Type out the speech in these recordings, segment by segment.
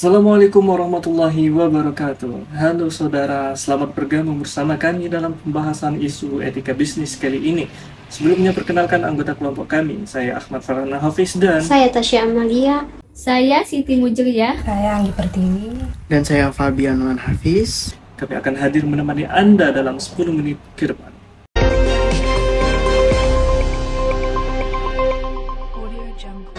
Assalamualaikum warahmatullahi wabarakatuh. Halo saudara, selamat bergabung bersama kami dalam pembahasan isu etika bisnis kali ini. Sebelumnya perkenalkan anggota kelompok kami, saya Ahmad Farhana Hafiz dan Saya Tasya Amalia. Saya Siti Mujriah. Saya Anggi Pertiwi. Dan saya Fabian Wan Hafiz. kami akan hadir menemani Anda dalam 10 menit ke depan.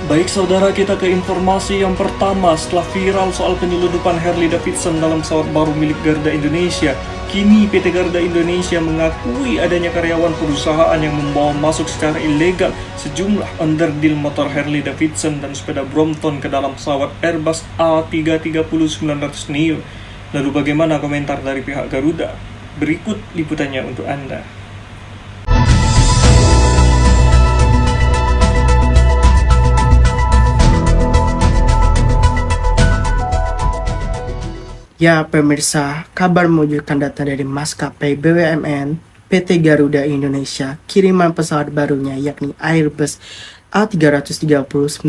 Baik saudara, kita ke informasi yang pertama. Setelah viral soal penyeludupan Harley Davidson dalam pesawat baru milik Garuda Indonesia, kini PT Garuda Indonesia mengakui adanya karyawan perusahaan yang membawa masuk secara ilegal sejumlah onderdil motor Harley Davidson dan sepeda Brompton ke dalam pesawat Airbus A330-900 Neo. Lalu bagaimana komentar dari pihak Garuda? Berikut liputannya untuk Anda. Ya pemirsa, kabar mewujudkan data dari maskapai BUMN PT Garuda Indonesia, kiriman pesawat barunya yakni Airbus A330-900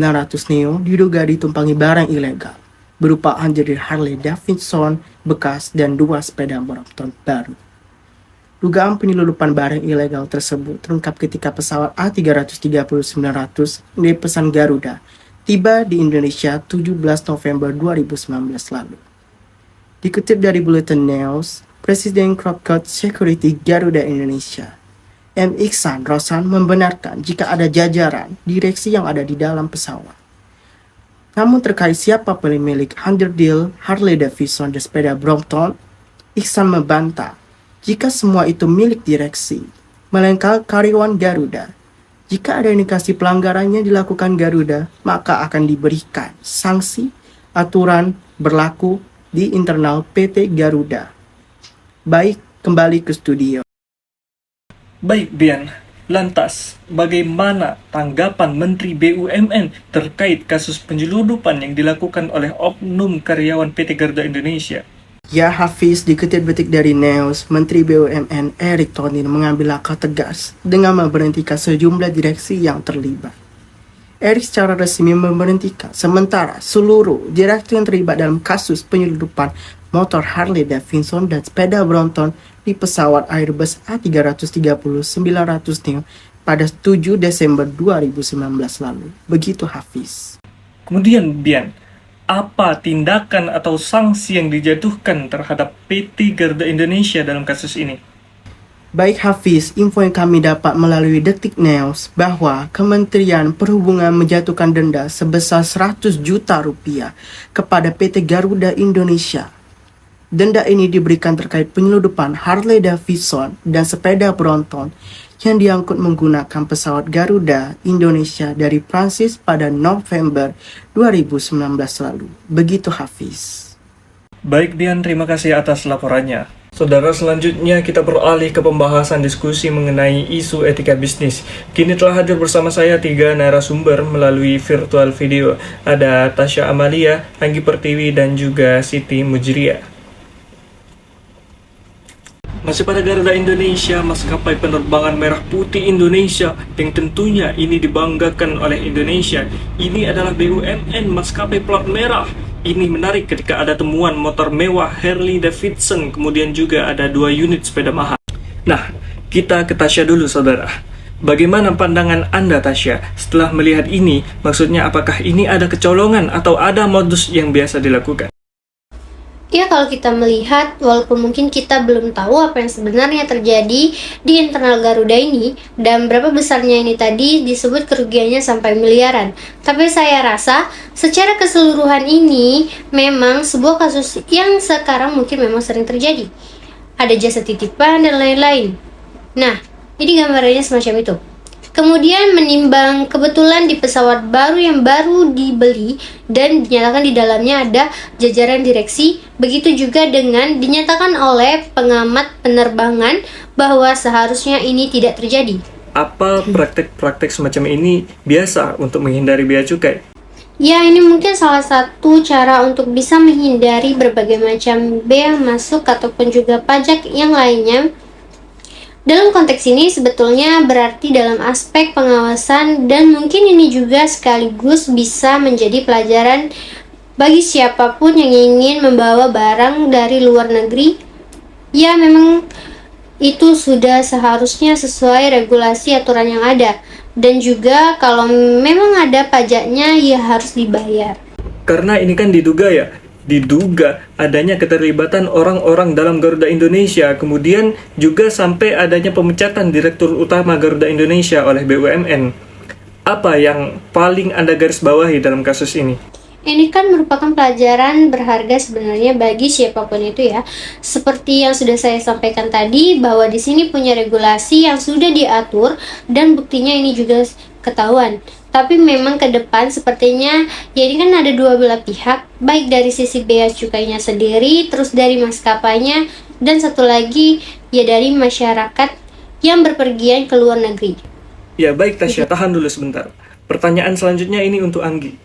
Neo diduga ditumpangi barang ilegal berupa onderdil Harley Davidson bekas dan 2 sepeda Brompton baru. Dugaan penyelundupan barang ilegal tersebut terungkap ketika pesawat A330-900 dipesan Garuda tiba di Indonesia 17 November 2019 lalu. Dikutip dari Bulletin News, Presiden Corporate Security Garuda Indonesia, M. Iksan Rosan membenarkan jika ada jajaran direksi yang ada di dalam pesawat. Namun terkait siapa pemilik onderdil Harley Davidson dan sepeda Brompton, Iksan membantah jika semua itu milik direksi, melainkan karyawan Garuda. Jika ada indikasi pelanggarannya dilakukan Garuda, maka akan diberikan sanksi aturan berlaku di internal PT Garuda. Baik, kembali ke studio. Baik Bian, lantas bagaimana tanggapan Menteri BUMN terkait kasus penyeludupan yang dilakukan oleh oknum karyawan PT Garuda Indonesia? Ya Hafiz, dikutip detik dari News, Menteri BUMN Erick Thohir mengambil langkah tegas dengan memberhentikan sejumlah direksi yang terlibat. Erick secara resmi memberhentikan sementara seluruh direktur yang terlibat dalam kasus penyeludupan motor Harley Davidson dan sepeda Brompton di pesawat Airbus A330-900 Neo pada 7 Desember 2019 lalu. Begitu Hafiz. Kemudian Bian, apa tindakan atau sanksi yang dijatuhkan terhadap PT Garuda Indonesia dalam kasus ini? Baik Hafiz, info yang kami dapat melalui Detik News bahwa Kementerian Perhubungan menjatuhkan denda sebesar 100 juta rupiah kepada PT Garuda Indonesia. Denda ini diberikan terkait penyeludupan Harley Davidson dan sepeda Brompton yang diangkut menggunakan pesawat Garuda Indonesia dari Prancis pada November 2019 lalu. Begitu Hafiz. Baik Bian, terima kasih atas laporannya. Saudara, selanjutnya kita beralih ke pembahasan diskusi mengenai isu etika bisnis. Kini telah hadir bersama saya 3 narasumber melalui virtual video. Ada Tasya Amalia, Anggi Pertiwi, dan juga Siti Mujriah. Masih pada Garuda Indonesia, maskapai penerbangan merah putih Indonesia yang tentunya ini dibanggakan oleh Indonesia. Ini adalah BUMN maskapai plat merah. Ini menarik ketika ada temuan motor mewah Harley Davidson, kemudian juga ada 2 unit sepeda mahal. Nah, kita ke Tasya dulu saudara. Bagaimana pandangan Anda Tasya setelah melihat ini? Maksudnya apakah ini ada kecolongan atau ada modus yang biasa dilakukan? Ya, kalau kita melihat, walaupun mungkin kita belum tahu apa yang sebenarnya terjadi di internal Garuda ini dan berapa besarnya ini tadi disebut kerugiannya sampai miliaran. Tapi saya rasa secara keseluruhan ini memang sebuah kasus yang sekarang mungkin memang sering terjadi. Ada jasa titipan dan lain-lain. Nah, ini gambarannya semacam itu. Kemudian menimbang kebetulan di pesawat baru yang baru dibeli dan dinyatakan di dalamnya ada jajaran direksi. Begitu juga dengan dinyatakan oleh pengamat penerbangan bahwa seharusnya ini tidak terjadi. Apa praktek-praktek semacam ini biasa untuk menghindari bea cukai? Ya, ini mungkin salah satu cara untuk bisa menghindari berbagai macam bea masuk ataupun juga pajak yang lainnya. Dalam konteks ini sebetulnya berarti dalam aspek pengawasan dan mungkin ini juga sekaligus bisa menjadi pelajaran bagi siapapun yang ingin membawa barang dari luar negeri, ya memang itu sudah seharusnya sesuai regulasi aturan yang ada. Dan juga kalau memang ada pajaknya, ya harus dibayar. Karena ini kan diduga adanya keterlibatan orang-orang dalam Garuda Indonesia, kemudian juga sampai adanya pemecatan Direktur Utama Garuda Indonesia oleh BUMN. Apa yang paling Anda garis bawahi dalam kasus ini? Ini kan merupakan pelajaran berharga sebenarnya bagi siapapun itu ya. Seperti yang sudah saya sampaikan tadi, bahwa di sini punya regulasi yang sudah diatur dan buktinya ini juga ketahuan. Tapi memang ke depan sepertinya ya ini kan ada dua belah pihak, baik dari sisi bea cukainya sendiri, terus dari maskapainya, dan satu lagi ya dari masyarakat yang berpergian ke luar negeri. Ya baik Tasya, tahan dulu sebentar. Pertanyaan selanjutnya ini untuk Anggi.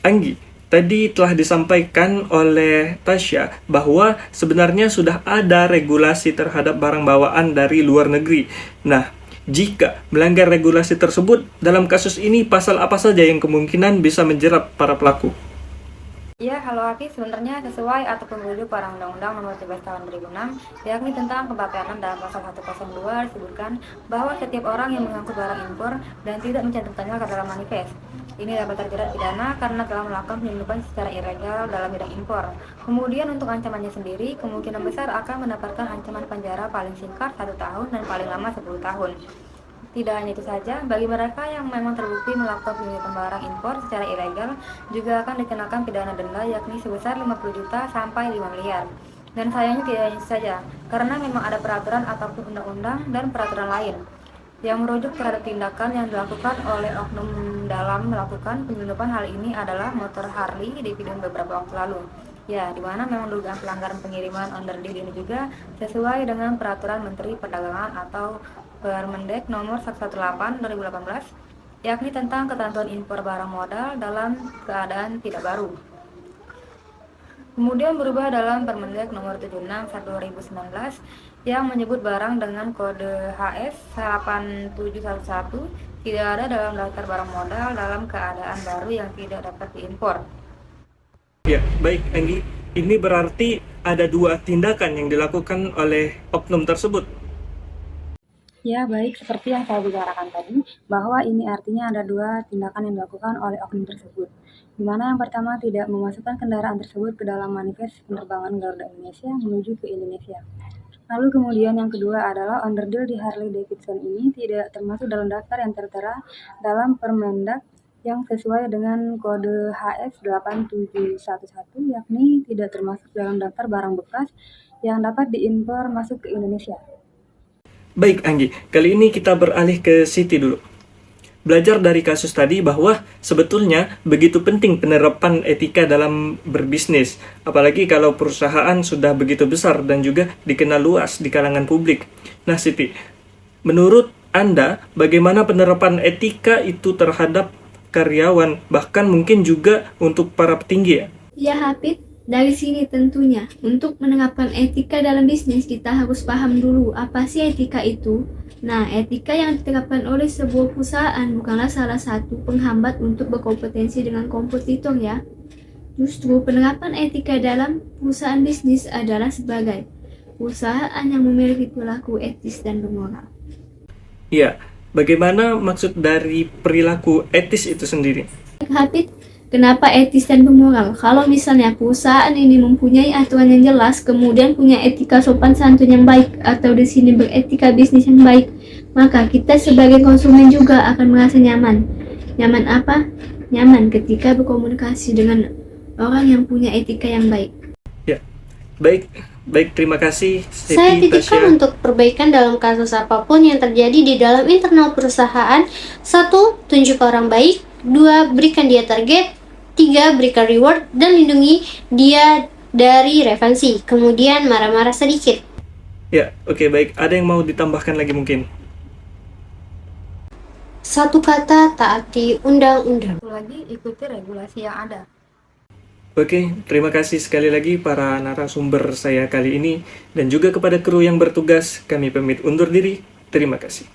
Anggi, tadi telah disampaikan oleh Tasya bahwa sebenarnya sudah ada regulasi terhadap barang bawaan dari luar negeri. Nah, jika melanggar regulasi tersebut, dalam kasus ini pasal apa saja yang kemungkinan bisa menjerat para pelaku? Ya, halo Aki, sebenarnya sesuai ataupun merujuk pada Undang-Undang Nomor 13 Tahun 2006, yakni tentang kebakaran, dalam pasal 102 disebutkan bahwa setiap orang yang mengangkut barang impor dan tidak mencantumkannya ke dalam manifest, ini dapat terjerat pidana karena telah melakukan penyelundupan secara ilegal dalam bidang impor. Kemudian untuk ancamannya sendiri, kemungkinan besar akan mendapatkan ancaman penjara paling singkat 1 tahun dan paling lama 10 tahun. Tidak hanya itu saja, bagi mereka yang memang terbukti melakukan penyelundupan barang impor secara ilegal juga akan dikenakan pidana denda yakni sebesar 50 juta sampai 5 miliar. Dan sayangnya tidak hanya itu saja, karena memang ada peraturan ataupun undang-undang dan peraturan lain yang merujuk terhadap tindakan yang dilakukan oleh oknum dalam melakukan penyelundupan. Hal ini adalah motor Harley di video beberapa waktu lalu. Ya, di mana memang dugaan pelanggaran pengiriman onderdil ini juga sesuai dengan peraturan Menteri Perdagangan atau Permendek nomor 118 2018, yakni tentang ketentuan impor barang modal dalam keadaan tidak baru. Kemudian berubah dalam Permendek nomor 76 2019 yang menyebut barang dengan kode HS 8711 tidak ada dalam daftar barang modal dalam keadaan baru yang tidak dapat diimpor. Ya, baik Anggi. Ini berarti ada dua tindakan yang dilakukan oleh oknum tersebut. Ya, baik, seperti yang saya bicarakan tadi, bahwa ini artinya ada dua tindakan yang dilakukan oleh oknum tersebut. Di mana yang pertama tidak memasukkan kendaraan tersebut ke dalam manifest penerbangan Garuda Indonesia menuju ke Indonesia. Lalu kemudian yang kedua adalah onderdil di Harley Davidson ini tidak termasuk dalam daftar yang tertera dalam Permendak yang sesuai dengan kode HS 8711, yakni tidak termasuk dalam daftar barang bekas yang dapat diimpor masuk ke Indonesia. Baik Anggi, kali ini kita beralih ke Siti dulu. Belajar dari kasus tadi bahwa sebetulnya begitu penting penerapan etika dalam berbisnis, apalagi kalau perusahaan sudah begitu besar dan juga dikenal luas di kalangan publik. Nah Siti, menurut Anda bagaimana penerapan etika itu terhadap karyawan, bahkan mungkin juga untuk para petinggi ya? Ya Hafid, dari sini tentunya untuk menerapkan etika dalam bisnis kita harus paham dulu apa sih etika itu. Nah, etika yang diterapkan oleh sebuah perusahaan bukanlah salah satu penghambat untuk berkompetensi dengan kompetitor ya. Justru penerapan etika dalam perusahaan bisnis adalah sebagai perusahaan yang memiliki perilaku etis dan bermoral. Ya, bagaimana maksud dari perilaku etis itu sendiri? Hafid, kenapa etis dan bermoral? Kalau misalnya perusahaan ini mempunyai aturan yang jelas, kemudian punya etika sopan santun yang baik, atau di sini beretika bisnis yang baik, maka kita sebagai konsumen juga akan merasa nyaman. Nyaman apa? Nyaman ketika berkomunikasi dengan orang yang punya etika yang baik. Ya, baik terima kasih Siti, Saya titipkan Tasya. untuk perbaikan dalam kasus apapun yang terjadi di dalam internal perusahaan. 1. Tunjuk orang baik. 2. Berikan dia target. 3. Berikan reward dan lindungi dia dari revansi. Kemudian marah-marah sedikit. Ya, oke baik. Ada yang mau ditambahkan lagi mungkin? Satu kata, taati undang-undang. Satu lagi, ikuti regulasi yang ada. Oke, terima kasih sekali lagi para narasumber saya kali ini dan juga kepada kru yang bertugas. Kami pamit undur diri. Terima kasih.